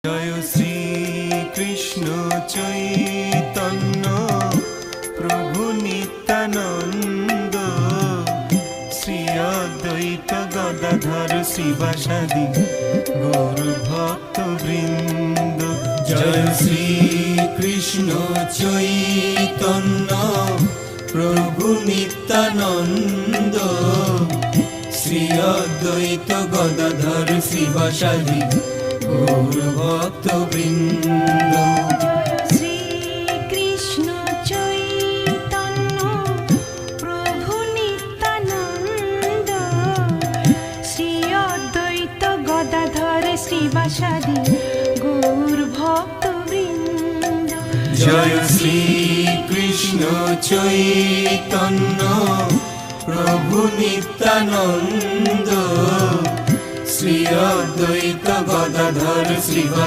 জয় শ্রী কৃষ্ণ চৈতন্য প্রভু নিত্যানন্দ, শ্রী অদ্বৈত গদাধর শিবাসাদি গৌর ভক্ত বৃন্দ। জয় শ্রী কৃষ্ণ চৈতন্য প্রভু নিত্যানন্দ, শ্রী অদ্বৈত গদাধর শিবাসাদি গৌর ভক্ত বৃন্দ। শ্রী কৃষ্ণ চৈতন্য প্রভু নিত্যানন্দ, শ্রী অদ্বৈত গদাধর শ্রীবাসাদি গৌর ভক্ত বৃন্দ। জয় শ্রী কৃষ্ণ চৈতন্য প্রভু নিত্যানন্দ, শ্রী অদ্বৈত গদাধর শ্রীবাসাদি